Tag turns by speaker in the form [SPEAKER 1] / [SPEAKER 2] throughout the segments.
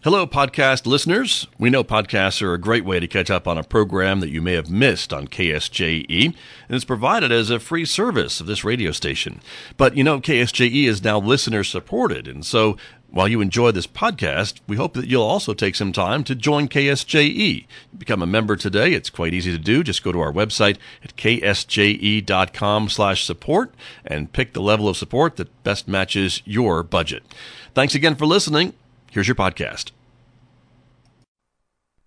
[SPEAKER 1] Hello, podcast listeners. We know podcasts are a great way to catch up on a program that you may have missed on KSJE, and it's provided as a free service of this radio station. But you know, KSJE is now listener-supported, and so while you enjoy this podcast, we hope that you'll also take some time to join KSJE. Become a member today. It's quite easy to do. Just go to our website at ksje.com/support and pick the level of support that best matches your budget. Thanks again for listening. Here's your podcast.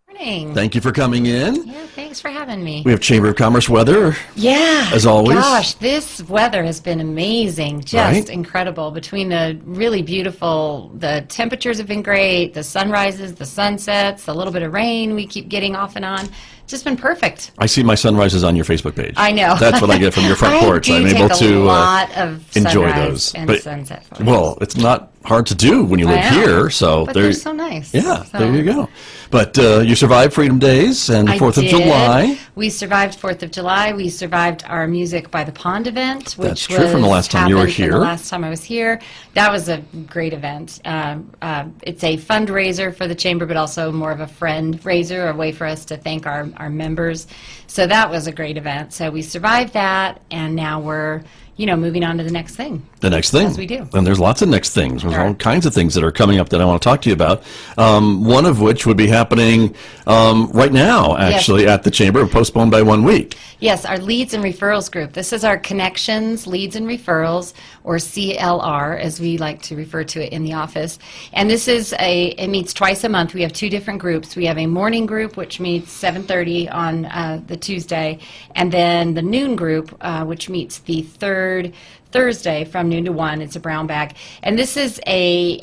[SPEAKER 2] Morning.
[SPEAKER 1] Thank you for coming in.
[SPEAKER 2] Yeah, thanks for having me.
[SPEAKER 1] We have Chamber of Commerce weather.
[SPEAKER 2] Yeah.
[SPEAKER 1] As always.
[SPEAKER 2] Gosh, this weather has been amazing. Just incredible. Between the really beautiful, the temperatures have been great, the sunrises, the sunsets, a little bit of rain we keep getting off and on. Just been perfect.
[SPEAKER 1] I see my sunrises on your Facebook page.
[SPEAKER 2] I know.
[SPEAKER 1] That's what I get from your front porch. I'm able to enjoy those.
[SPEAKER 2] And sunset photos.
[SPEAKER 1] Well, it's not hard to do when you live here, so
[SPEAKER 2] but they're so nice.
[SPEAKER 1] Yeah,
[SPEAKER 2] so.
[SPEAKER 1] There you go. But you survived Freedom Days and 4th of July.
[SPEAKER 2] We survived 4th of July. We survived our Music by the Pond event, which
[SPEAKER 1] That's true from the last time you were here.
[SPEAKER 2] The last time I was here. That was a great event. It's a fundraiser for the Chamber, but also more of a friend-raiser, a way for us to thank our members. So that was a great event. So we survived that, and now we're moving on to the next thing.
[SPEAKER 1] The next thing.
[SPEAKER 2] As we do.
[SPEAKER 1] And there's lots of next things. There's all kinds of things that are coming up that I want to talk to you about. One of which would be happening right now, actually, at the Chamber, postponed by 1 week.
[SPEAKER 2] Yes, our Leads and Referrals group. This is our Connections, Leads and Referrals, or CLR, as we like to refer to it in the office. And this is it meets twice a month. We have two different groups. We have a morning group, which meets 7:30 on the Tuesday, and then the noon group, which meets the third Thursday from noon to 1. It's a brown bag. And this is a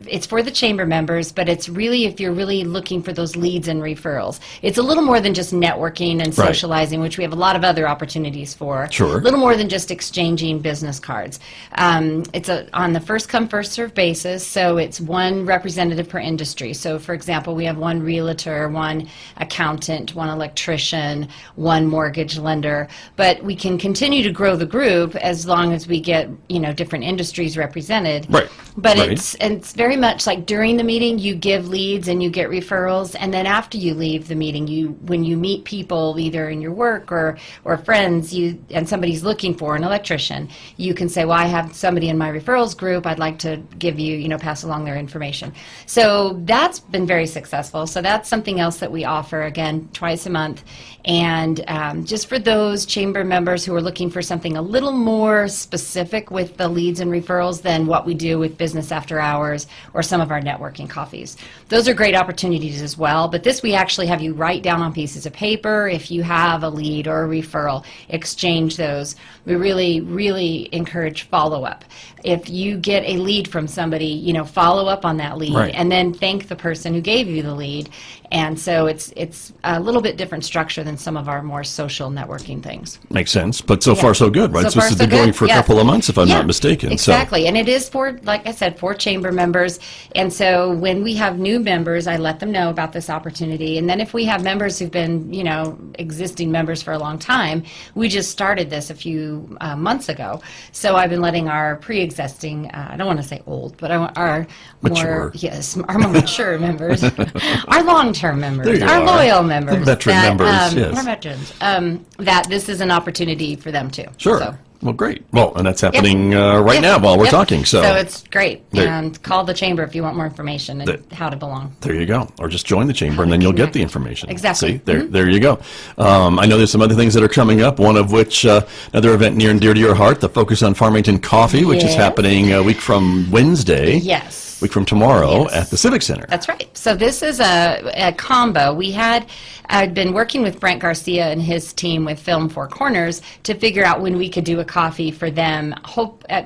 [SPEAKER 2] it's for the chamber members, but it's really if you're really looking for those leads and referrals. It's a little more than just networking and socializing, which we have a lot of other opportunities for.
[SPEAKER 1] Sure.
[SPEAKER 2] A little more than just exchanging business cards. It's on the first come, first serve basis, so it's one representative per industry. So for example, we have one realtor, one accountant, one electrician, one mortgage lender, but we can continue to grow the group as long as we get different industries represented.
[SPEAKER 1] Right.
[SPEAKER 2] But it's very much like during the meeting you give leads and you get referrals, and then after you leave the meeting, when you meet people either in your work or friends, and somebody's looking for an electrician, you can say, well, I have somebody in my referrals group, I'd like to give you, pass along their information. So that's been very successful. So that's something else that we offer, again, twice a month. And just for those chamber members who are looking for something a little more specific with the leads and referrals than what we do with business after hours or some of our networking coffees. Those are great opportunities as well, but this we actually have you write down on pieces of paper if you have a lead or a referral, exchange those. We really, really encourage follow-up. If you get a lead from somebody, follow up on that lead and then thank the person who gave you the lead. And so it's a little bit different structure than some of our more social networking things.
[SPEAKER 1] Makes sense, but so far so good, right? So this has been going for a couple of months, if I'm not mistaken.
[SPEAKER 2] Exactly, and it is for, like I said, for chamber members. And so when we have new members, I let them know about this opportunity. And then if we have members who've been, existing members for a long time, we just started this a few months ago. So I've been letting our pre-existing, I don't want to say old, but our
[SPEAKER 1] mature.
[SPEAKER 2] Our more mature members, our long-term members, our loyal members,
[SPEAKER 1] the veteran members,
[SPEAKER 2] our veterans, that this is an opportunity for them too.
[SPEAKER 1] Sure.
[SPEAKER 2] So.
[SPEAKER 1] Well, great. Well, and that's happening right now while we're talking. So
[SPEAKER 2] it's great. And call the chamber if you want more information and how to belong.
[SPEAKER 1] There you go. Or just join the chamber and then you'll get the information.
[SPEAKER 2] Exactly.
[SPEAKER 1] See, there you go. I know there's some other things that are coming up, one of which, another event near and dear to your heart, the Focus on Farmington Coffee, which is happening a week from Wednesday.
[SPEAKER 2] Yes.
[SPEAKER 1] Week from tomorrow at the Civic Center.
[SPEAKER 2] That's right. So this is a combo. I'd been working with Brent Garcia and his team with Film Four Corners to figure out when we could do a coffee for them.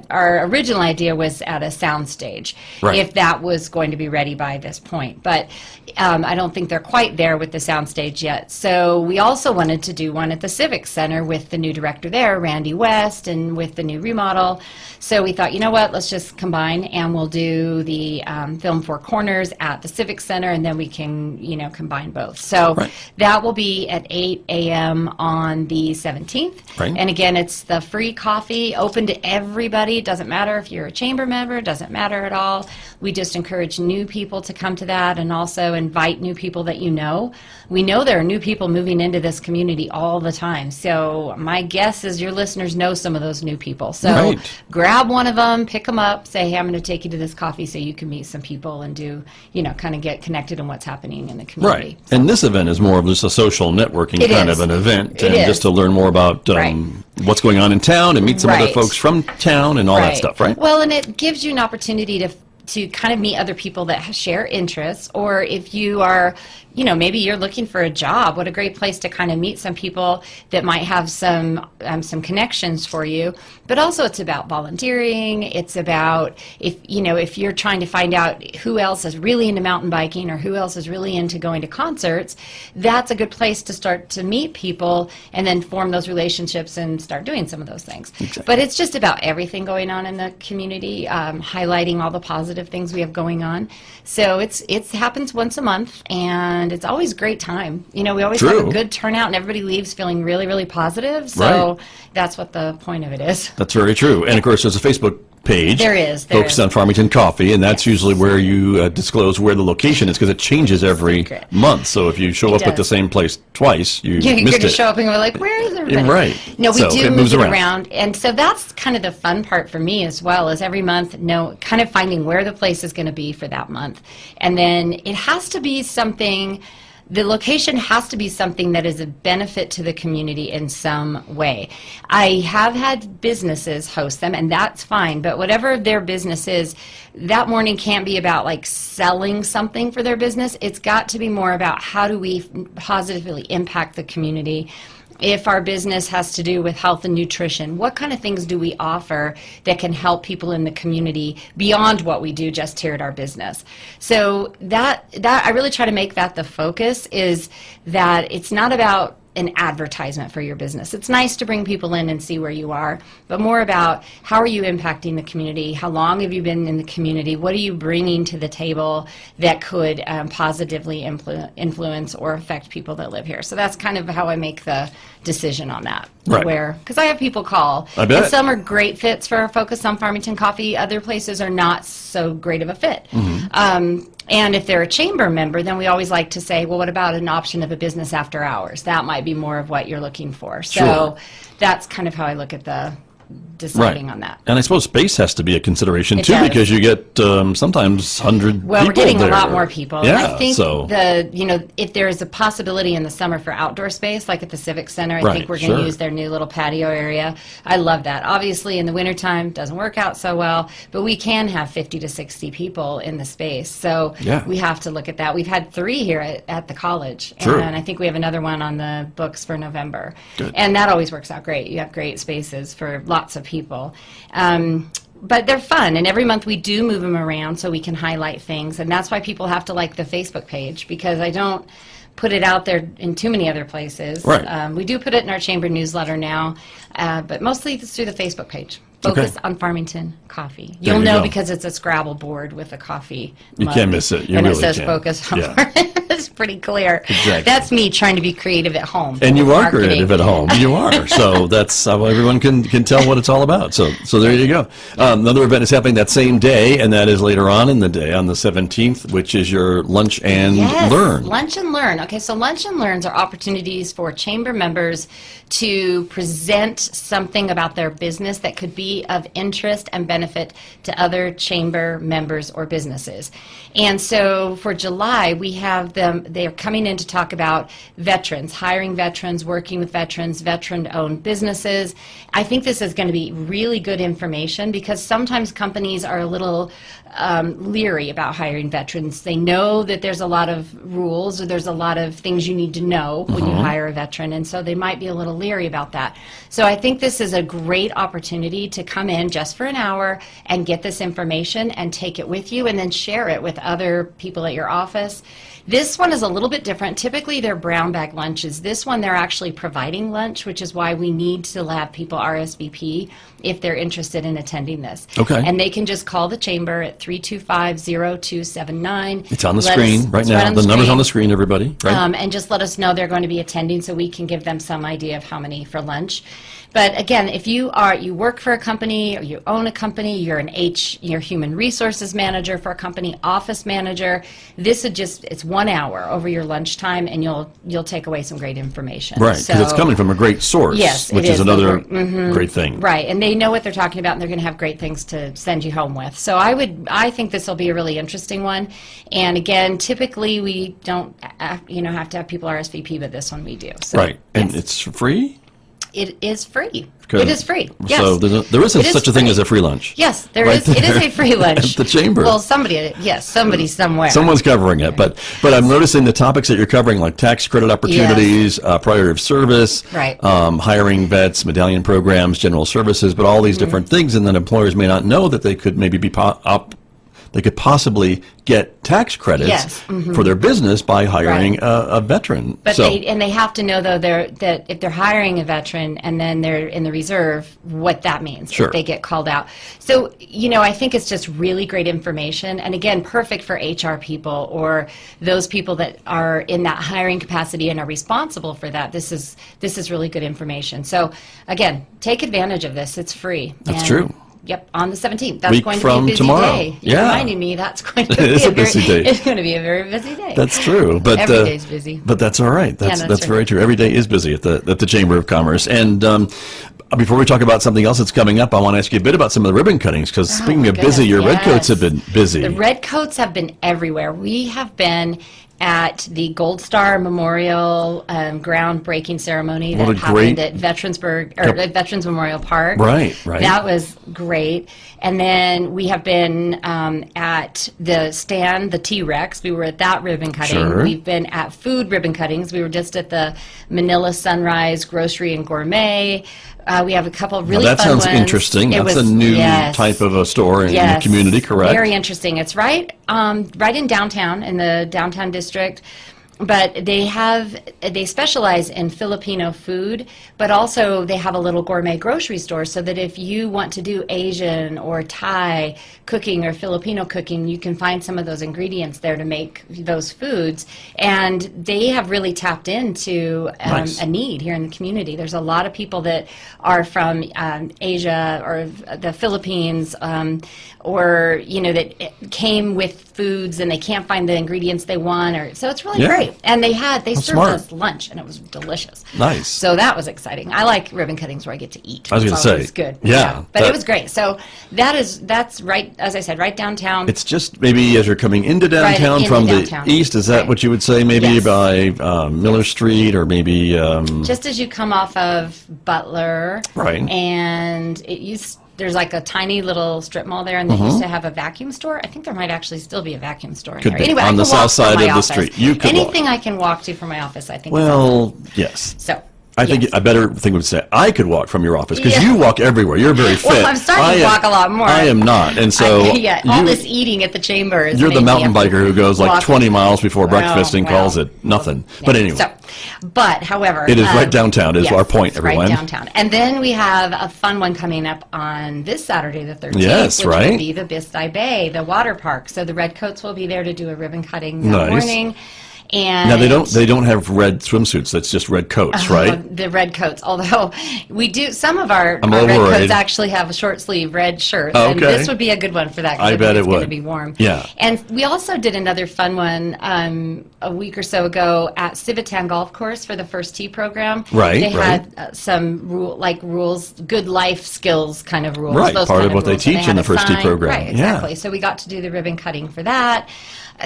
[SPEAKER 2] Our original idea was at a soundstage, if that was going to be ready by this point. But I don't think they're quite there with the soundstage yet. So we also wanted to do one at the Civic Center with the new director there, Randy West, and with the new remodel. So we thought, you know what, let's just combine and we'll do the the Film Four Corners at the Civic Center, and then we can, combine both. So that will be at 8 a.m. on the 17th.
[SPEAKER 1] Right.
[SPEAKER 2] And again, it's the free coffee, open to everybody. It doesn't matter if you're a chamber member, it doesn't matter at all. We just encourage new people to come to that, and also invite new people that you know. We know there are new people moving into this community all the time. So my guess is your listeners know some of those new people. So grab one of them, pick them up, say, hey, I'm going to take you to this coffee so you can meet some people and do, kind of get connected on what's happening in the community.
[SPEAKER 1] Right. And this event is more of just a social networking kind of an event, and just to learn more about what's going on in town and meet some other folks from town and all that stuff, right?
[SPEAKER 2] Well, and it gives you an opportunity to kind of meet other people that share interests, or if you are, maybe you're looking for a job, what a great place to kind of meet some people that might have some connections for you. But also it's about volunteering. It's about if you're trying to find out who else is really into mountain biking or who else is really into going to concerts, that's a good place to start to meet people and then form those relationships and start doing some of those things. Exactly. But it's just about everything going on in the community, highlighting all the positive things we have going on. So it happens once a month, and it's always a great time. We always have a good turnout, and everybody leaves feeling really, really positive. So that's what the point of it is.
[SPEAKER 1] That's very true. And of course, there's a Facebook page.
[SPEAKER 2] There is.
[SPEAKER 1] Focused on Farmington Coffee, and that's usually where you disclose where the location is, because it changes every month. So if you show up at the same place twice, you missed it.
[SPEAKER 2] You're going to show up and go like, where is everybody?
[SPEAKER 1] Right.
[SPEAKER 2] No, we do move it around. And so that's kind of the fun part for me as well, is every month, kind of finding where the place is going to be for that month. And then it has to be something. The location has to be something that is a benefit to the community in some way. I have had businesses host them, and that's fine, but whatever their business is, that morning can't be about like selling something for their business. It's got to be more about how do we positively impact the community. If our business has to do with health and nutrition, what kind of things do we offer that can help people in the community beyond what we do just here at our business? So that I really try to make that the focus, is that it's not about an advertisement for your business. It's nice to bring people in and see where you are, but more about how are you impacting the community? How long have you been in the community? What are you bringing to the table that could positively influence or affect people that live here? So that's kind of how I make the decision on that.
[SPEAKER 1] Right.
[SPEAKER 2] Because I have people call.
[SPEAKER 1] I bet.
[SPEAKER 2] And some are great fits for Focus on Farmington Coffee. Other places are not so great of a fit. And if they're a chamber member, then we always like to say, well, what about an option of a business after hours? That might be more of what you're looking for. So that's kind of how I look at the deciding on that.
[SPEAKER 1] And I suppose space has to be a consideration
[SPEAKER 2] It
[SPEAKER 1] too,
[SPEAKER 2] does.
[SPEAKER 1] because you get sometimes 100 people
[SPEAKER 2] Well, we're getting
[SPEAKER 1] there.
[SPEAKER 2] a lot more people.
[SPEAKER 1] Yeah,
[SPEAKER 2] I think
[SPEAKER 1] so.
[SPEAKER 2] if there is a possibility in the summer for outdoor space, like at the Civic Center, I think we're going to use their new little patio area. I love that. Obviously, in the wintertime, it doesn't work out so well, but we can have 50 to 60 people in the space. So we have to look at that. We've had 3 here at the college, and I think we have another one on the books for November.
[SPEAKER 1] Good.
[SPEAKER 2] And that always works out great. You have great spaces for lots of people. But they're fun, and every month we do move them around so we can highlight things, and that's why people have to like the Facebook page, because I don't put it out there in too many other places.
[SPEAKER 1] Right.
[SPEAKER 2] We do put it in our chamber newsletter now, but mostly it's through the Facebook page. Focus on Farmington Coffee. You'll know because it's a Scrabble board with a coffee mug.
[SPEAKER 1] You can't miss it. You
[SPEAKER 2] and
[SPEAKER 1] really
[SPEAKER 2] it says
[SPEAKER 1] can't.
[SPEAKER 2] Focus on Farmington. It's pretty clear.
[SPEAKER 1] Exactly.
[SPEAKER 2] That's me trying to be creative at home.
[SPEAKER 1] And you are
[SPEAKER 2] Marketing.
[SPEAKER 1] creative at home. You are. So that's how everyone can tell what it's all about. So there you go. Another event is happening that same day, and that is later on in the day, on the 17th, which is your Lunch and Learn.
[SPEAKER 2] Lunch and Learn. Okay, so Lunch and Learns are opportunities for chamber members to present something about their business that could be of interest and benefit to other chamber members or businesses. And so for July, we have them, they're coming in to talk about veterans, hiring veterans, working with veterans, veteran-owned businesses. I think this is going to be really good information, because sometimes companies are a little leery about hiring veterans. They know that there's a lot of rules, or there's a lot of things you need to know when you hire a veteran, and so they might be a little leery about that. So I think this is a great opportunity to come in just for an hour and get this information and take it with you, and then share it with other people at your office. This one is a little bit different. Typically, they're brown bag lunches. This one, they're actually providing lunch, which is why we need to have people RSVP if they're interested in attending this.
[SPEAKER 1] Okay.
[SPEAKER 2] And they can just call the chamber at 325-0279.
[SPEAKER 1] It's on the screen right now. The number's on the screen, everybody. Right?
[SPEAKER 2] And just let us know they're going to be attending so we can give them some idea of how many for lunch. But again, if you work for a company or you own a company, you're you're human resources manager for a company, office manager, it's 1 hour over your lunchtime, and you'll take away some great information.
[SPEAKER 1] Right, because it's coming from a great source,
[SPEAKER 2] yes,
[SPEAKER 1] which is another great thing.
[SPEAKER 2] Right, and they know what they're talking about, and they're going to have great things to send you home with. So I think this will be a really interesting one. And again, typically we don't have to have people RSVP, but this one we do. So,
[SPEAKER 1] right, and
[SPEAKER 2] yes.
[SPEAKER 1] it's free?
[SPEAKER 2] It is free.
[SPEAKER 1] Good.
[SPEAKER 2] It is free. Yes.
[SPEAKER 1] So there isn't such a thing as a free lunch.
[SPEAKER 2] Yes, there
[SPEAKER 1] right
[SPEAKER 2] is. It is a free lunch.
[SPEAKER 1] At the chamber.
[SPEAKER 2] Well, somebody somewhere.
[SPEAKER 1] Someone's covering it, but I'm noticing the topics that you're covering, like tax credit opportunities, priority of service,
[SPEAKER 2] right.
[SPEAKER 1] Hiring vets, medallion programs, general services, but all these different things, and then employers may not know that they could maybe be they could possibly get tax credits for their business by hiring a veteran.
[SPEAKER 2] But they have to know, though, that if they're hiring a veteran and then they're in the reserve, what that means if they get called out. So, I think it's just really great information. And again, perfect for HR people or those people that are in that hiring capacity and are responsible for that. This is really good information. So, again, take advantage of this. It's free.
[SPEAKER 1] That's true.
[SPEAKER 2] Yep, on the 17th. That's
[SPEAKER 1] Week
[SPEAKER 2] going to
[SPEAKER 1] from
[SPEAKER 2] be a busy
[SPEAKER 1] tomorrow.
[SPEAKER 2] day. You're reminding me that's going to
[SPEAKER 1] be a busy day.
[SPEAKER 2] It's going to be a very busy day.
[SPEAKER 1] That's true. But
[SPEAKER 2] every day's busy.
[SPEAKER 1] But that's all right. That's
[SPEAKER 2] right.
[SPEAKER 1] very true. Every day is busy at the Chamber of Commerce. And before we talk about something else that's coming up, I want to ask you a bit about some of the ribbon cuttings, because speaking of busy, your redcoats have been busy.
[SPEAKER 2] The redcoats have been everywhere. We have been at the Gold Star Memorial groundbreaking ceremony that happened at Veterans Memorial Park.
[SPEAKER 1] Right.
[SPEAKER 2] That was great. And then we have been at the stand, the T-Rex. We were at that ribbon cutting.
[SPEAKER 1] Sure.
[SPEAKER 2] We've been at food ribbon cuttings. We were just at the Manila Sunrise Grocery and Gourmet. We have a couple of really fun ones.
[SPEAKER 1] That sounds interesting. That's a new type of a store in the community, correct?
[SPEAKER 2] Very interesting. It's right in downtown, in the downtown district. But they specialize in Filipino food, but also they have a little gourmet grocery store, so that if you want to do Asian or Thai cooking or Filipino cooking, you can find some of those ingredients there to make those foods. And they have really tapped into a need here in the community. There's a lot of people that are from Asia or the Philippines, or that came with foods and they can't find the ingredients they want, so it's really great. And they served us lunch, and it was delicious.
[SPEAKER 1] Nice.
[SPEAKER 2] So that was exciting. I like ribbon cuttings where I get to eat.
[SPEAKER 1] I was going to say.
[SPEAKER 2] It's good.
[SPEAKER 1] Yeah.
[SPEAKER 2] But it was great. So that's right, as I said, right downtown.
[SPEAKER 1] It's just maybe as you're coming into downtown from the east, is that what you would say? Maybe by Miller Street, or maybe...
[SPEAKER 2] just as you come off of Butler.
[SPEAKER 1] Right.
[SPEAKER 2] And there's like a tiny little strip mall there, and they used to have a vacuum store. I think there might actually still be a vacuum store in there. Anyway,
[SPEAKER 1] on the south side of the street. You could
[SPEAKER 2] anything I can walk to from my office, I think.
[SPEAKER 1] Well, yes.
[SPEAKER 2] So.
[SPEAKER 1] I think a better thing would say I could walk from your office, because you walk everywhere. You're very fit.
[SPEAKER 2] Well, I'm starting to walk a lot more.
[SPEAKER 1] I am not, and so
[SPEAKER 2] all this eating at the chamber is.
[SPEAKER 1] You're the mountain biker who goes like 20 miles before breakfast and calls it nothing. But anyway.
[SPEAKER 2] But however,
[SPEAKER 1] it is right downtown. Is our point, everyone.
[SPEAKER 2] Right downtown, and then we have a fun one coming up on this Saturday, the 13th, which will be the Bistay Bay, the water park. So the Redcoats will be there to do a ribbon cutting that morning. And
[SPEAKER 1] now they don't have red swimsuits. That's just red coats, right?
[SPEAKER 2] The red coats. Although we do, some of our red coats actually have a short sleeve red shirts, and this would be a good one for that.
[SPEAKER 1] I bet it would.
[SPEAKER 2] It's going to be warm.
[SPEAKER 1] Yeah.
[SPEAKER 2] And we also did another fun one a week or so ago at Civitan Golf Course for the First Tee program.
[SPEAKER 1] Right.
[SPEAKER 2] They had some rules, good life skills kind of rules.
[SPEAKER 1] Right.
[SPEAKER 2] Those
[SPEAKER 1] Part
[SPEAKER 2] kind
[SPEAKER 1] of what they teach in the First Tee program.
[SPEAKER 2] Right. Exactly. So we got to do the ribbon cutting for that.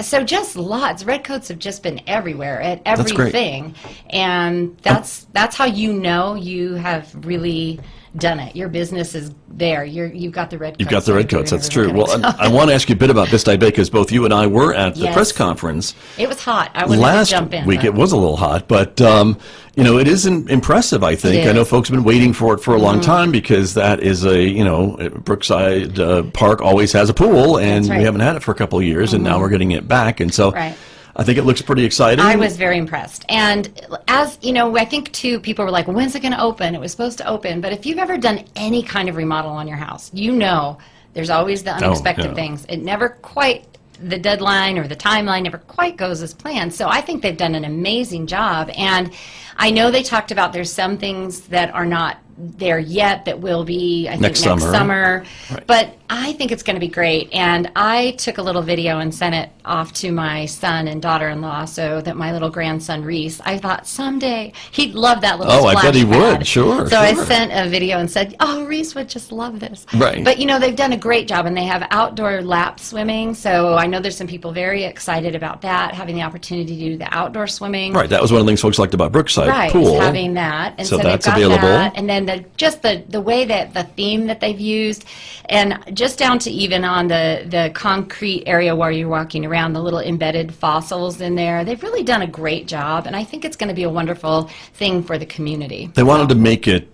[SPEAKER 2] So just lots. Redcoats have just been everywhere at everything, and that's how you have really done it. Your business is there. You've got the redcoats.
[SPEAKER 1] You've got the redcoats. That's true. Well, I want to ask you a bit about Bistay Bay, because both you and I were at the press conference.
[SPEAKER 2] It was hot. I wanted to jump in.
[SPEAKER 1] Last week it was a little hot, but it is impressive. I think I know folks have been waiting for it for a long time, because that is Brookside Park always has a pool, and we haven't had it for a couple of years, and now we're getting it back, and so.
[SPEAKER 2] Right.
[SPEAKER 1] I think it looks pretty exciting.
[SPEAKER 2] I was very impressed. And as you know, I think too, people were like, when's it going to open? It was supposed to open. But if you've ever done any kind of remodel on your house, you know there's always the unexpected things. It never quite, the deadline or the timeline never quite goes as planned. So I think they've done an amazing job. And I know they talked about there's some things that are not there yet that will be, I think, next summer. Right. But I think it's going to be great. And I took a little video and sent it off to my son and daughter-in-law so that my little grandson, Reese, I thought someday he'd love that little splash
[SPEAKER 1] I bet he
[SPEAKER 2] pad.
[SPEAKER 1] would, sure.
[SPEAKER 2] So I sent a video and said, oh, Reese would just love this.
[SPEAKER 1] Right.
[SPEAKER 2] But, you know, they've done a great job, and they have outdoor lap swimming. So I know there's some people very excited about that, having the opportunity to do the outdoor swimming.
[SPEAKER 1] Right, that was one of the things folks liked about Brookside Pool.
[SPEAKER 2] Having that. And
[SPEAKER 1] so that's
[SPEAKER 2] they've got
[SPEAKER 1] available.
[SPEAKER 2] That, and then the way that the theme that they've used, and just down to even on the concrete area where you're walking around, the little embedded fossils in there, they've really done a great job, and I think it's going to be a wonderful thing for the community.
[SPEAKER 1] They wanted to make it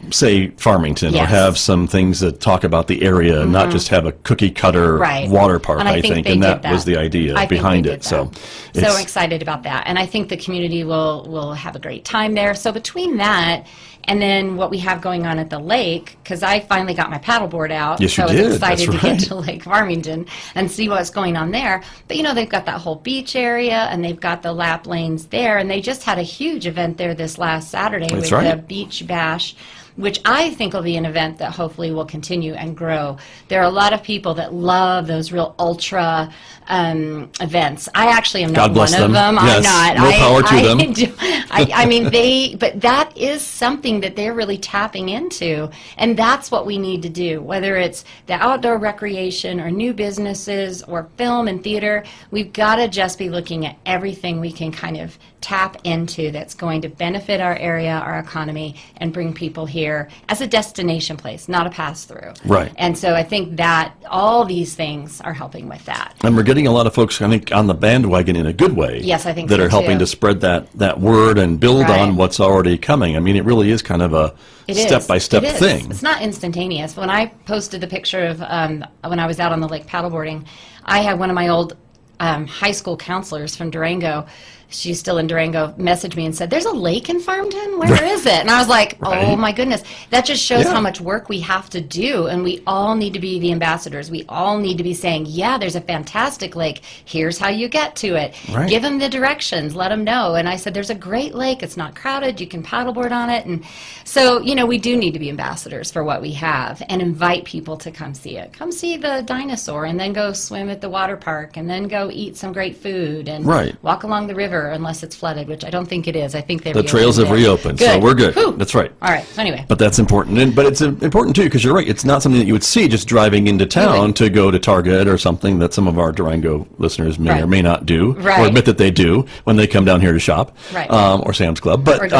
[SPEAKER 1] say Farmington, or have some things that talk about the area, and not just have a cookie cutter water park,
[SPEAKER 2] and I think
[SPEAKER 1] and that was the idea behind it. So
[SPEAKER 2] I'm excited about that, and I think the community will have a great time there. So between that and then what we have going on at the lake, because I finally got my paddleboard out, so I was excited to get to Lake Farmington and see what's going on there. But you know, they've got that whole beach area, and they've got the lap lanes there, and they just had a huge event there this last Saturday with the Beach Bash, which I think will be an event that hopefully will continue and grow. There are a lot of people that love those real ultra events. I actually am not one of them.
[SPEAKER 1] Yes.
[SPEAKER 2] I'm not.
[SPEAKER 1] More power to them.
[SPEAKER 2] I mean, but that is something that they're really tapping into, and that's what we need to do. Whether it's the outdoor recreation or new businesses or film and theater, we've got to just be looking at everything we can kind of tap into that's going to benefit our area, our economy, and bring people here as a destination place, not a pass-through.
[SPEAKER 1] Right.
[SPEAKER 2] And so I think that all these things are helping with that.
[SPEAKER 1] And we're getting a lot of folks, I think, on the bandwagon in a good way.
[SPEAKER 2] Yes, I think
[SPEAKER 1] that
[SPEAKER 2] so
[SPEAKER 1] are helping
[SPEAKER 2] too.
[SPEAKER 1] to spread that word and build on what's already coming. I mean, it really is kind of a step-by-step thing.
[SPEAKER 2] It's not instantaneous. When I posted the picture of when I was out on the lake paddleboarding, I had one of my old high school counselors from Durango, she's still in Durango, messaged me and said, there's a lake in Farmington? Where is it? And I was like, oh my goodness. That just shows how much work we have to do, and we all need to be the ambassadors. We all need to be saying, yeah, there's a fantastic lake. Here's how you get to it. Give them the directions. Let them know. And I said, there's a great lake. It's not crowded. You can paddleboard on it. And so, you know, we do need to be ambassadors for what we have and invite people to come see it. Come see the dinosaur, and then go swim at the water park, and then go eat some great food, and walk along the river, unless it's flooded, which I don't think it is. I think the
[SPEAKER 1] trails have reopened, so we're good.
[SPEAKER 2] Whew.
[SPEAKER 1] That's right.
[SPEAKER 2] All right. So anyway,
[SPEAKER 1] but that's important, but it's important too, because you're right. It's not something that you would see just driving into town to go to Target or something that some of our Durango listeners may or may not do, or admit that they do when they come down here to shop, or Sam's Club. But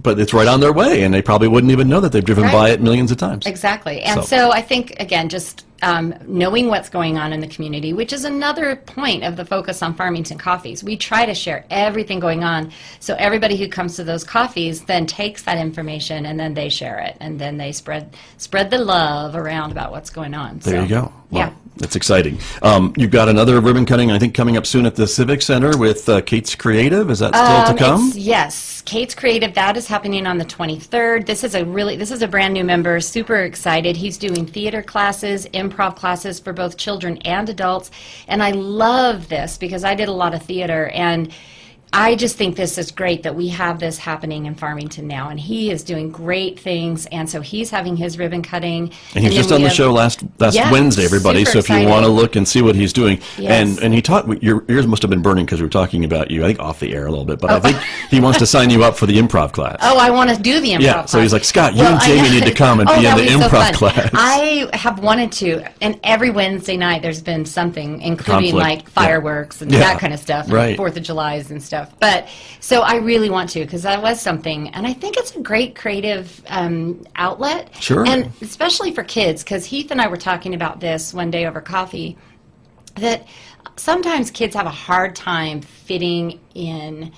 [SPEAKER 1] but it's right on their way, and they probably wouldn't even know that they've driven by it millions of times.
[SPEAKER 2] Exactly. And so I think, again, just knowing what's going on in the community, which is another point of the focus on Farmington Coffees. We try to share everything going on, so everybody who comes to those coffees then takes that information, and then they share it, and then they spread the love around about what's going on.
[SPEAKER 1] There you go. Well, that's exciting. You've got another ribbon cutting, I think, coming up soon at the Civic Center with Kate's Creative. Is that still to come?
[SPEAKER 2] Yes, Kate's Creative. That is happening on the 23rd. This is a brand new member. Super excited. He's doing theater classes, improv classes for both children and adults, and I love this because I did a lot of theater, and I just think this is great that we have this happening in Farmington now, and he is doing great things, and so he's having his ribbon cutting.
[SPEAKER 1] And he was just on the show last Wednesday, everybody, so if you want to look and see what he's doing. And he taught, your ears must have been burning because we were talking about you, I think off the air a little bit, but I think he wants to sign you up for the improv class.
[SPEAKER 2] Oh, I want to do the improv class.
[SPEAKER 1] So he's like, Scott, you and Jamie need to come and be in the improv class.
[SPEAKER 2] I have wanted to, and every Wednesday night there's been something, including like fireworks and that kind of stuff, and 4th of July's and stuff. But so I really want to, because that was something, and I think it's a great creative outlet.
[SPEAKER 1] Sure.
[SPEAKER 2] And especially for kids, because Heath and I were talking about this one day over coffee, that sometimes kids have a hard time fitting in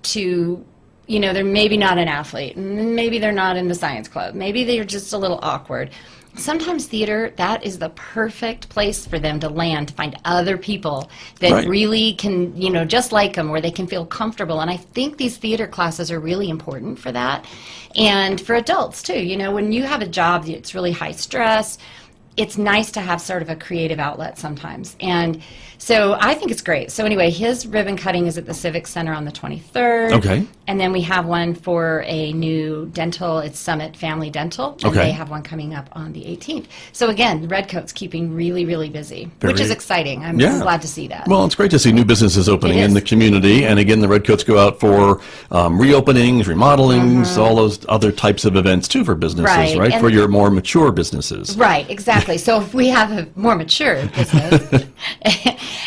[SPEAKER 2] to, you know, they're maybe not an athlete, maybe they're not in the science club, maybe they're just a little awkward. sometimes theater, that is the perfect place for them to land, to find other people that
[SPEAKER 1] Right.
[SPEAKER 2] really can, just like them, where they can feel comfortable. And I think these theater classes are really important for that. And for adults, too. When you have a job that's really high stress, it's nice to have sort of a creative outlet sometimes. And so I think it's great. So anyway, his ribbon cutting is at the Civic Center on the 23rd.
[SPEAKER 1] Okay.
[SPEAKER 2] And then we have one for a new dental, it's Summit Family Dental. And
[SPEAKER 1] Okay.
[SPEAKER 2] they have one coming up on the 18th. So again, the Redcoat's keeping really, really busy,
[SPEAKER 1] Very-
[SPEAKER 2] which is exciting. I'm
[SPEAKER 1] Yeah.
[SPEAKER 2] glad to see that.
[SPEAKER 1] Well, it's great to see new businesses opening
[SPEAKER 2] It
[SPEAKER 1] in
[SPEAKER 2] is.
[SPEAKER 1] the community. And again, the Redcoats go out for reopenings, remodelings, all those other types of events too for businesses,
[SPEAKER 2] Right.
[SPEAKER 1] right?
[SPEAKER 2] And-
[SPEAKER 1] For your more mature businesses.
[SPEAKER 2] Right, exactly. So if we have a more mature business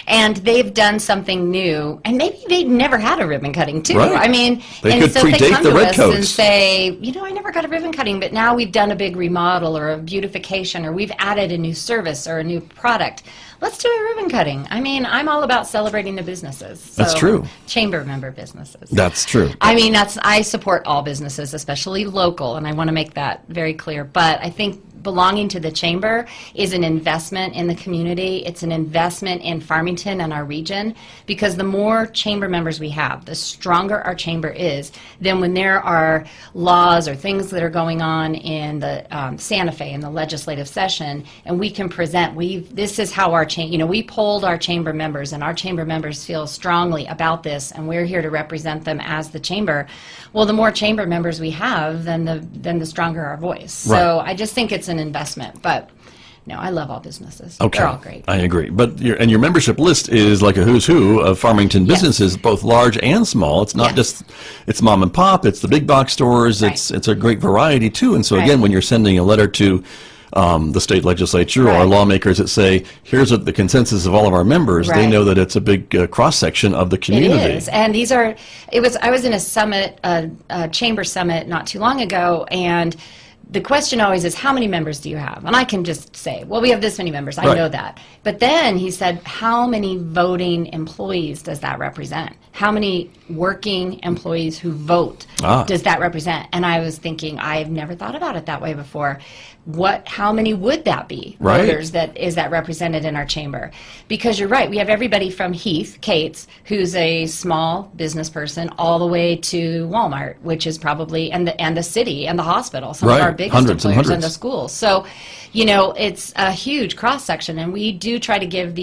[SPEAKER 2] and they've done something new, and maybe they never had a ribbon cutting too.
[SPEAKER 1] Right.
[SPEAKER 2] I mean,
[SPEAKER 1] They
[SPEAKER 2] and
[SPEAKER 1] could
[SPEAKER 2] so if
[SPEAKER 1] predate
[SPEAKER 2] they come
[SPEAKER 1] the
[SPEAKER 2] to us and
[SPEAKER 1] Redcoats.
[SPEAKER 2] say, I never got a ribbon cutting, but now we've done a big remodel or a beautification, or we've added a new service or a new product. Let's do a ribbon cutting. I mean, I'm all about celebrating the businesses.
[SPEAKER 1] That's true.
[SPEAKER 2] Chamber member businesses.
[SPEAKER 1] That's true.
[SPEAKER 2] I mean, I support all businesses, especially local, and I want to make that very clear. But I think belonging to the chamber is an investment in the community. It's an investment in Farmington and our region, because the more chamber members we have, the stronger our chamber is. Then when there are laws or things that are going on in the Santa Fe in the legislative session, and we can present, this is how our we polled our chamber members, and our chamber members feel strongly about this, and we're here to represent them as the chamber. Well, the more chamber members we have, then the stronger our voice. So I just think it's an investment. But no, I love all businesses.
[SPEAKER 1] Okay.
[SPEAKER 2] They're all great.
[SPEAKER 1] I agree. But your membership list is like a who's who of Farmington businesses, both large and small. It's not just, it's mom and pop, it's the big box stores,
[SPEAKER 2] Right.
[SPEAKER 1] it's a great variety too. And so
[SPEAKER 2] Right.
[SPEAKER 1] again, when you're sending a letter to the state legislature or
[SPEAKER 2] Right.
[SPEAKER 1] lawmakers that say, here's the consensus of all of our members, they
[SPEAKER 2] Right.
[SPEAKER 1] know that it's a big cross-section of the community.
[SPEAKER 2] It is, and I was in a summit, a chamber summit not too long ago, and the question always is, how many members do you have? And I can just say, well, we have this many members. I
[SPEAKER 1] Right.
[SPEAKER 2] know that. But then he said, how many voting employees does that represent? How many working employees who vote does that represent? And I was thinking, I've never thought about it that way before. How many would that be?
[SPEAKER 1] Right.
[SPEAKER 2] Voters that represented in our chamber? Because you're right, we have everybody from Heath Cates, who's a small business person, all the way to Walmart, which is probably, and the city and the hospital, some of our biggest
[SPEAKER 1] Hundreds and
[SPEAKER 2] employers, and the
[SPEAKER 1] hundreds.
[SPEAKER 2] schools. So, it's a huge cross section, and we do try to give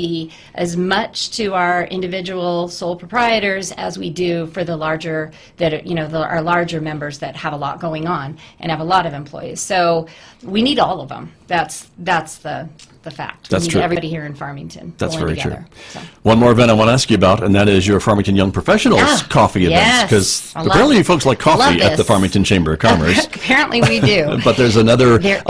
[SPEAKER 2] as much to our individual sole proprietors as we do for the larger our larger members that have a lot going on and have a lot of employees. So we need all of them. That's the fact.
[SPEAKER 1] That's
[SPEAKER 2] we need
[SPEAKER 1] true.
[SPEAKER 2] everybody here in Farmington.
[SPEAKER 1] That's
[SPEAKER 2] pulling
[SPEAKER 1] very
[SPEAKER 2] together.
[SPEAKER 1] true.
[SPEAKER 2] So.
[SPEAKER 1] One more event I want to ask you about, and that is your Farmington Young Professionals coffee events.
[SPEAKER 2] Yes.
[SPEAKER 1] Because
[SPEAKER 2] I love-
[SPEAKER 1] apparently you folks like coffee
[SPEAKER 2] love
[SPEAKER 1] at the
[SPEAKER 2] this.
[SPEAKER 1] Farmington Chamber of Commerce.
[SPEAKER 2] Apparently we do.
[SPEAKER 1] But there's another
[SPEAKER 2] There is.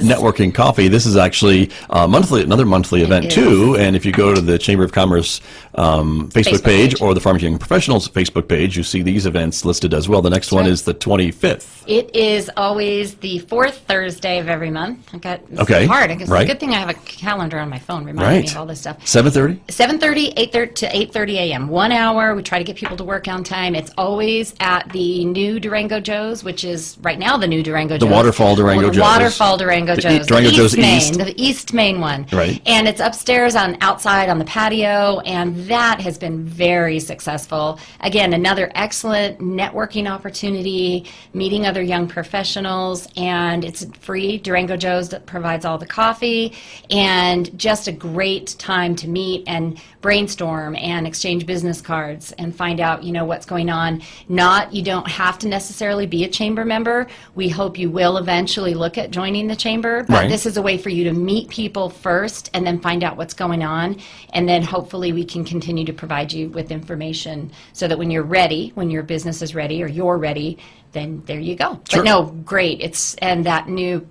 [SPEAKER 1] networking coffee. This is actually another monthly event
[SPEAKER 2] is.
[SPEAKER 1] too. And if you go to the Chamber of Commerce Facebook page or the Farmington Young Professionals Facebook page, you see these events listed as well. The next one
[SPEAKER 2] right.
[SPEAKER 1] is the 25th.
[SPEAKER 2] It is always the fourth Thursday of every month. It's
[SPEAKER 1] Okay,
[SPEAKER 2] hard. It's
[SPEAKER 1] right.
[SPEAKER 2] a good thing I have a calendar on my phone reminding me
[SPEAKER 1] Right.
[SPEAKER 2] of all this stuff.
[SPEAKER 1] 7:30.
[SPEAKER 2] 7:30, 8:30 to 8:30 a.m. 1 hour. We try to get people to work on time. It's always at the new Durango Joe's, which is right now the new Durango Joe's.
[SPEAKER 1] Waterfall Durango Joe's.
[SPEAKER 2] Waterfall Durango
[SPEAKER 1] The
[SPEAKER 2] Joe's.
[SPEAKER 1] Durango Joe's
[SPEAKER 2] East Main,
[SPEAKER 1] East.
[SPEAKER 2] the East Main one.
[SPEAKER 1] Right.
[SPEAKER 2] And it's upstairs outside on the patio, and that has been very successful. Again, another excellent networking opportunity, meeting other young professionals, and it's free. Durango Joe's provides all the coffee, and just a great time to meet and brainstorm and exchange business cards and find out, what's going on. You don't have to necessarily be a chamber member. We hope you will eventually look at joining the chamber, but
[SPEAKER 1] Right.
[SPEAKER 2] this is a way for you to meet people first and then find out what's going on, and then hopefully we can continue to provide you with information so that when you're ready, when your business is ready or you're ready, then there you go.
[SPEAKER 1] Sure.
[SPEAKER 2] But no, great. And that new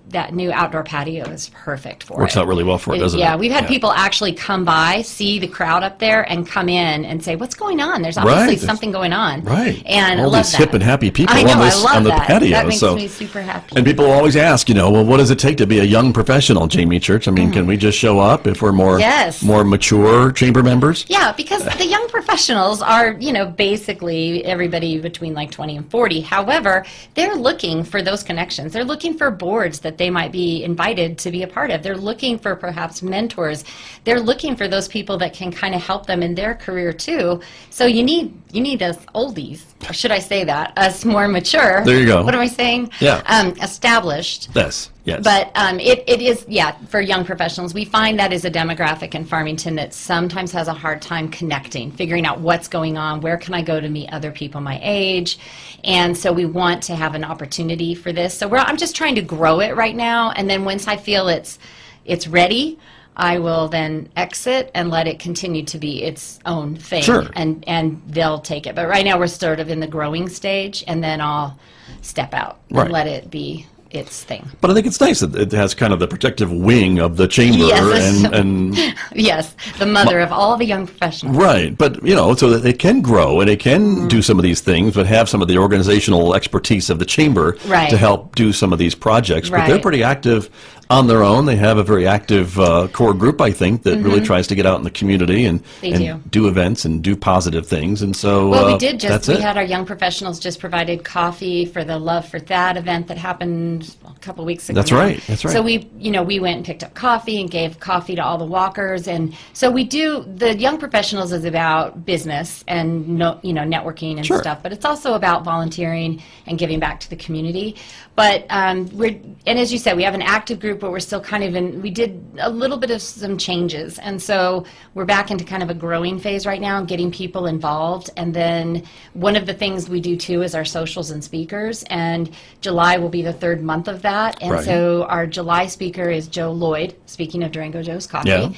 [SPEAKER 2] outdoor patio is perfect for it.
[SPEAKER 1] Works out really well for it, doesn't it?
[SPEAKER 2] Yeah, we've had
[SPEAKER 1] Yeah.
[SPEAKER 2] people actually come by, see the crowd up there, and come in and say, "What's going on? There's obviously
[SPEAKER 1] Right.
[SPEAKER 2] something going on."
[SPEAKER 1] Right.
[SPEAKER 2] And
[SPEAKER 1] all
[SPEAKER 2] I love
[SPEAKER 1] these
[SPEAKER 2] that.
[SPEAKER 1] hip and happy people
[SPEAKER 2] I know,
[SPEAKER 1] on
[SPEAKER 2] I love
[SPEAKER 1] on the
[SPEAKER 2] that.
[SPEAKER 1] patio.
[SPEAKER 2] That makes
[SPEAKER 1] so
[SPEAKER 2] me super happy.
[SPEAKER 1] And people always ask, well, what does it take to be a young professional, Jamie Church? I mean, can we just show up if we're more
[SPEAKER 2] Yes.
[SPEAKER 1] more mature chamber members?
[SPEAKER 2] Yeah, because the young professionals are, basically everybody between like 20 and 40. However, they're looking for those connections. They're looking for boards that they might be invited excited to be a part of. They're looking for perhaps mentors. They're looking for those people that can kind of help them in their career too. So you need us oldies, or should I say that, us more mature.
[SPEAKER 1] There you go.
[SPEAKER 2] What am I saying?
[SPEAKER 1] Yeah.
[SPEAKER 2] Established.
[SPEAKER 1] Yes.
[SPEAKER 2] But it is, for young professionals. We find that is a demographic in Farmington that sometimes has a hard time connecting, figuring out what's going on, where can I go to meet other people my age. And so we want to have an opportunity for this. So I'm just trying to grow it right now. And then once I feel it's ready, I will then exit and let it continue to be its own thing.
[SPEAKER 1] Sure.
[SPEAKER 2] And they'll take it. But right now we're sort of in the growing stage, and then I'll step out
[SPEAKER 1] Right.
[SPEAKER 2] and let it be its thing.
[SPEAKER 1] But I think it's nice that it has kind of the protective wing of the chamber,
[SPEAKER 2] Yes.
[SPEAKER 1] and
[SPEAKER 2] Yes, the mother of all the young professionals.
[SPEAKER 1] right. But so that it can grow and it can do some of these things, but have some of the organizational expertise of the chamber
[SPEAKER 2] Right.
[SPEAKER 1] to help do some of these projects. But they're
[SPEAKER 2] Right.
[SPEAKER 1] pretty active on their own. They have a very active core group, I think, that really tries to get out in the community and
[SPEAKER 2] They
[SPEAKER 1] do events and do positive things. And so
[SPEAKER 2] Well, we did
[SPEAKER 1] that's
[SPEAKER 2] we
[SPEAKER 1] it.
[SPEAKER 2] had our young professionals just provided coffee for the Love for That event that happened a couple weeks ago.
[SPEAKER 1] That's
[SPEAKER 2] now.
[SPEAKER 1] right, that's right.
[SPEAKER 2] So we went and picked up coffee and gave coffee to all the walkers. And so the young professionals is about business and networking and
[SPEAKER 1] Sure.
[SPEAKER 2] stuff, but it's also about volunteering and giving back to the community. But and as you said, we have an active group, but we're still kind of we did a little bit of some changes. And so we're back into kind of a growing phase right now, getting people involved. And then one of the things we do too is our socials and speakers. And July will be the third month of that. And
[SPEAKER 1] Right.
[SPEAKER 2] so our July speaker is Joe Lloyd, speaking of Durango Joe's Coffee.
[SPEAKER 1] Yeah.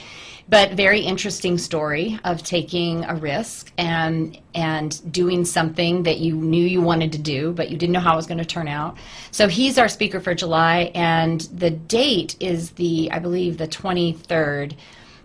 [SPEAKER 2] But very interesting story of taking a risk and doing something that you knew you wanted to do, but you didn't know how it was going to turn out. So he's our speaker for July, and the date is I believe the 23rd.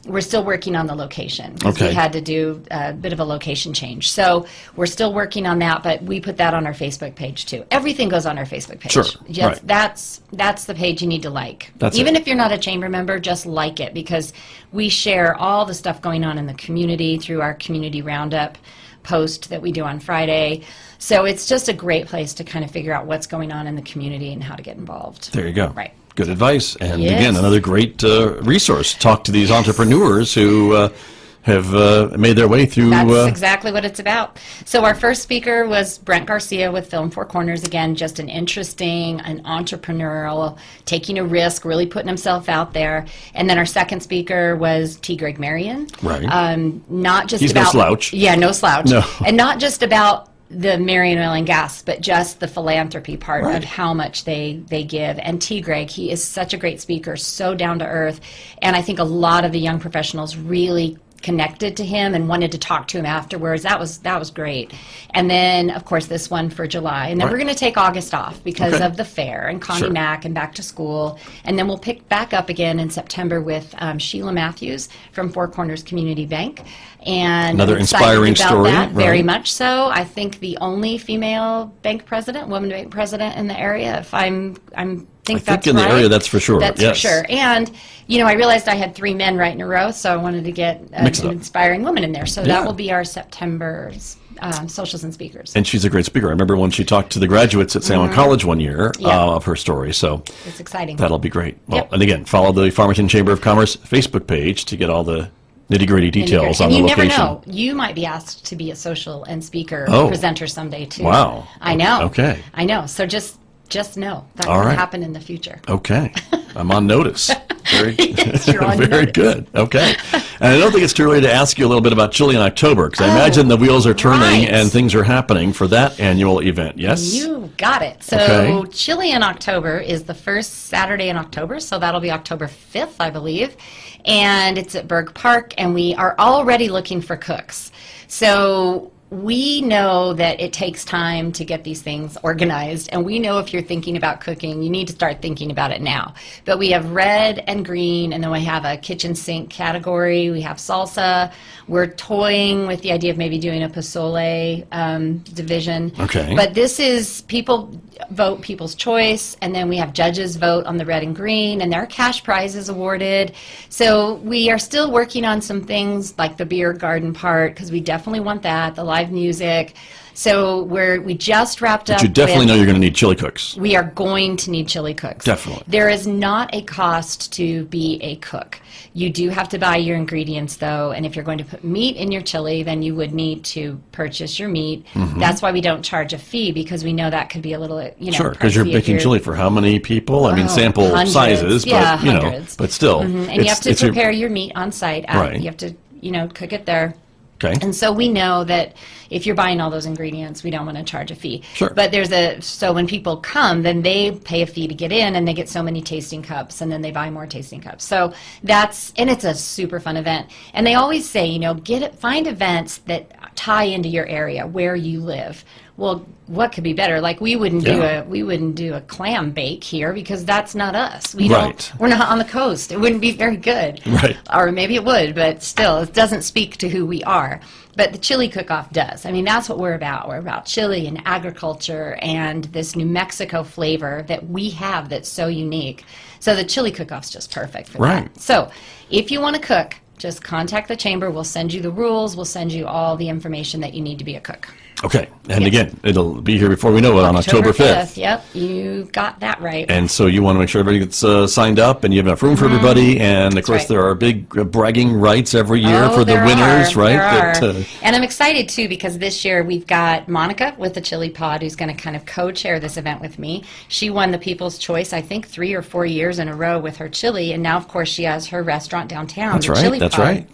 [SPEAKER 2] We're still working on the location because
[SPEAKER 1] Okay.
[SPEAKER 2] we had to do a bit of a location change. So we're still working on that, but we put that on our Facebook page too. Everything goes on our Facebook page.
[SPEAKER 1] Sure,
[SPEAKER 2] Yes,
[SPEAKER 1] right.
[SPEAKER 2] that's the page you need to like.
[SPEAKER 1] That's
[SPEAKER 2] Even
[SPEAKER 1] it.
[SPEAKER 2] if you're not a chamber member, just like it, because we share all the stuff going on in the community through our community roundup post that we do on Friday. So it's just a great place to kind of figure out what's going on in the community and how to get involved.
[SPEAKER 1] There you go.
[SPEAKER 2] Right.
[SPEAKER 1] Good advice. And
[SPEAKER 2] Yes.
[SPEAKER 1] again, another great resource. Talk to these entrepreneurs who have made their way through.
[SPEAKER 2] That's exactly what it's about. So our first speaker was Brent Garcia with Film Four Corners. Again, just an interesting, an entrepreneurial, taking a risk, really putting himself out there. And then our second speaker was T. Greg Marion.
[SPEAKER 1] Right.
[SPEAKER 2] Not just
[SPEAKER 1] He's no
[SPEAKER 2] about
[SPEAKER 1] slouch.
[SPEAKER 2] Yeah, no slouch.
[SPEAKER 1] No.
[SPEAKER 2] And not just about the Marion Oil and Gas, but just the philanthropy part
[SPEAKER 1] Right.
[SPEAKER 2] of how much they give. And T. Greg, he is such a great speaker, so down to earth. And I think a lot of the young professionals really connected to him and wanted to talk to him afterwards. That was great. And then, of course, this one for July. And then
[SPEAKER 1] Right.
[SPEAKER 2] we're going to take August off because
[SPEAKER 1] Okay.
[SPEAKER 2] of the fair and Connie
[SPEAKER 1] Sure.
[SPEAKER 2] Mack and back to school. And then we'll pick back up again in September with Sheila Matthews from Four Corners Community Bank. And
[SPEAKER 1] Another
[SPEAKER 2] I'm excited
[SPEAKER 1] inspiring
[SPEAKER 2] about
[SPEAKER 1] story,
[SPEAKER 2] that, very
[SPEAKER 1] right.
[SPEAKER 2] much so. I think the only female bank president, woman bank president in the area. If I think that's
[SPEAKER 1] in the
[SPEAKER 2] right.
[SPEAKER 1] area, that's for sure.
[SPEAKER 2] That's
[SPEAKER 1] Yes.
[SPEAKER 2] for sure. And I realized I had 3 men right in a row, so I wanted to get an
[SPEAKER 1] Mix it up.
[SPEAKER 2] inspiring woman in there. So
[SPEAKER 1] Yeah.
[SPEAKER 2] that will be our September socials and speakers.
[SPEAKER 1] And she's a great speaker. I remember when she talked to the graduates at Salmon College one year
[SPEAKER 2] Yeah.
[SPEAKER 1] of her story. So
[SPEAKER 2] It's exciting.
[SPEAKER 1] that'll be great. Well,
[SPEAKER 2] Yep.
[SPEAKER 1] and again, follow the Farmington Chamber of Commerce Facebook page to get all the nitty-gritty details on
[SPEAKER 2] and
[SPEAKER 1] the
[SPEAKER 2] you
[SPEAKER 1] location.
[SPEAKER 2] never know. You might be asked to be a social and speaker
[SPEAKER 1] Oh.
[SPEAKER 2] presenter someday too.
[SPEAKER 1] Wow.
[SPEAKER 2] I know.
[SPEAKER 1] Okay.
[SPEAKER 2] I know. So just know that
[SPEAKER 1] All
[SPEAKER 2] will
[SPEAKER 1] right.
[SPEAKER 2] happen in the future.
[SPEAKER 1] Okay. I'm on notice. Very,
[SPEAKER 2] You're on
[SPEAKER 1] very
[SPEAKER 2] notice.
[SPEAKER 1] good. Okay. And I don't think it's too early to ask you a little bit about Chili in October, because I imagine the wheels are turning
[SPEAKER 2] right.
[SPEAKER 1] and things are happening for that annual event. Yes?
[SPEAKER 2] You got it. So
[SPEAKER 1] Okay.
[SPEAKER 2] Chili in October is the first Saturday in October, so that'll be October 5th, I believe. And it's at Berg Park, and we are already looking for cooks. So we know that it takes time to get these things organized, and we know if you're thinking about cooking, you need to start thinking about it now. But we have red and green, and then we have a kitchen sink category. We have salsa. We're toying with the idea of maybe doing a pozole division.
[SPEAKER 1] Okay.
[SPEAKER 2] But this is people vote people's choice, and then we have judges vote on the red and green, and there are cash prizes awarded. So we are still working on some things like the beer garden part, because we definitely want that, the live live music. So we just wrapped up.
[SPEAKER 1] But you definitely know you're going to need chili cooks.
[SPEAKER 2] We are going to need chili cooks.
[SPEAKER 1] Definitely.
[SPEAKER 2] There is not a cost to be a cook. You do have to buy your ingredients, though, and if you're going to put meat in your chili, then you would need to purchase your meat. That's why we don't charge a fee, because we know that could be a little,
[SPEAKER 1] Sure, because you're making chili for how many people? I mean, sample
[SPEAKER 2] hundreds.
[SPEAKER 1] sizes,
[SPEAKER 2] Yeah,
[SPEAKER 1] but,
[SPEAKER 2] hundreds.
[SPEAKER 1] But still.
[SPEAKER 2] And you have to prepare your meat on site.
[SPEAKER 1] Right.
[SPEAKER 2] You have to, cook it there.
[SPEAKER 1] Okay.
[SPEAKER 2] And so we know that if you're buying all those ingredients, we don't want to charge a fee.
[SPEAKER 1] Sure.
[SPEAKER 2] But so when people come, then they pay a fee to get in, and they get so many tasting cups, and then they buy more tasting cups. So and it's a super fun event. And they always say, find events that tie into your area where you live. Well, what could be better? Like we wouldn't do a clam bake here, because that's not us. We're not on the coast. It wouldn't be very good.
[SPEAKER 1] Right.
[SPEAKER 2] Or maybe it would, but still, it doesn't speak to who we are. But the chili cook-off does. I mean, that's what we're about. We're about chili and agriculture and this New Mexico flavor that we have that's so unique. So the chili cook-off's just perfect for that. So if you want to cook, just contact the chamber. We'll send you the rules. We'll send you all the information that you need to be a cook.
[SPEAKER 1] Okay. And again, it'll be here before we know it on October 5th.
[SPEAKER 2] Yep, you got that right.
[SPEAKER 1] And so you want to make sure everybody gets signed up, and you have enough room for everybody. And, of course, there are big bragging rights every year for the winners, right?
[SPEAKER 2] There are. And I'm excited, too, because this year we've got Monica with the Chili Pod, who's going to kind of co-chair this event with me. She won the People's Choice, I think, 3 or 4 years in a row with her chili. And now, of course, she has her restaurant downtown,
[SPEAKER 1] That's
[SPEAKER 2] the
[SPEAKER 1] right.
[SPEAKER 2] Chili
[SPEAKER 1] That's
[SPEAKER 2] Pod.
[SPEAKER 1] right.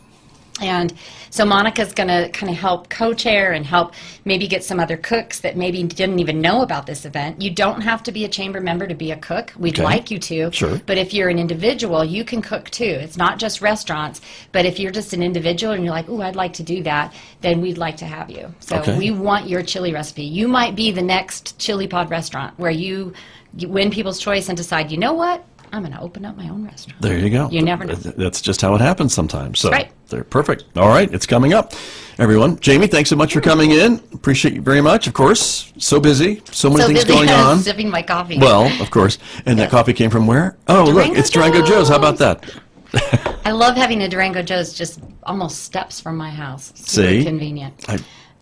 [SPEAKER 2] And so Monica's going to kind of help co-chair and help maybe get some other cooks that maybe didn't even know about this event. You don't have to be a chamber member to be a cook. We'd like you to.
[SPEAKER 1] Sure.
[SPEAKER 2] But if you're an individual, you can cook too. It's not just restaurants. But if you're just an individual and you're like, ooh, I'd like to do that, then we'd like to have you. So we want your chili recipe. You might be the next Chili Pod restaurant where you win People's Choice and decide, you know what? I'm going to open up my own restaurant.
[SPEAKER 1] There you go.
[SPEAKER 2] You never know.
[SPEAKER 1] That's just how it happens sometimes. So
[SPEAKER 2] right.
[SPEAKER 1] They're perfect. All right, it's coming up. Everyone, Jamie, thanks so much for coming in. Appreciate you very much, of course. So busy. So many things going on.
[SPEAKER 2] Sipping my coffee.
[SPEAKER 1] Well, of course. And that coffee came from where? Oh, look, it's Durango Joe's. How about that?
[SPEAKER 2] I love having a Durango Joe's just almost steps from my house. Super convenient.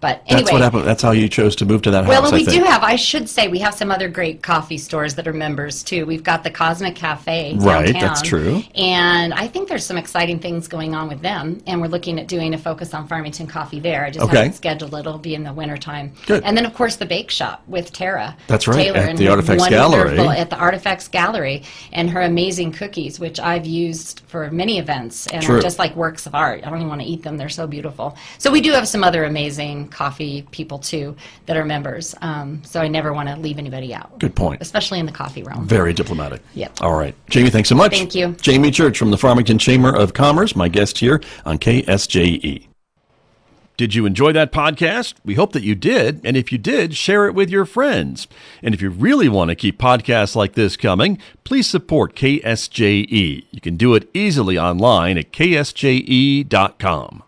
[SPEAKER 2] But anyway,
[SPEAKER 1] that's what happened. That's how you chose to move to that house.
[SPEAKER 2] Well, we do have. I should say we have some other great coffee stores that are members too. We've got the Cosmic Cafe downtown.
[SPEAKER 1] Right, that's true.
[SPEAKER 2] And I think there's some exciting things going on with them. And we're looking at doing a focus on Farmington coffee there. I just haven't scheduled it. It'll be in the wintertime.
[SPEAKER 1] Good.
[SPEAKER 2] And then of course the Bake Shop with Tara.
[SPEAKER 1] That's right.
[SPEAKER 2] Taylor,
[SPEAKER 1] At the Artifacts Gallery.
[SPEAKER 2] At the Artifacts Gallery, and her amazing cookies, which I've used for many events, and are just like works of art. I don't even want to eat them. They're so beautiful. So we do have some other amazing coffee people too that are members. So I never want to leave anybody out.
[SPEAKER 1] Good point.
[SPEAKER 2] Especially in the coffee realm.
[SPEAKER 1] Very diplomatic.
[SPEAKER 2] Yep.
[SPEAKER 1] All right. Jamie, thanks so much.
[SPEAKER 2] Thank you.
[SPEAKER 1] Jamie Church from the Farmington Chamber of Commerce, my guest here on KSJE. Did you enjoy that podcast? We hope that you did. And if you did, share it with your friends. And if you really want to keep podcasts like this coming, please support KSJE. You can do it easily online at ksje.com.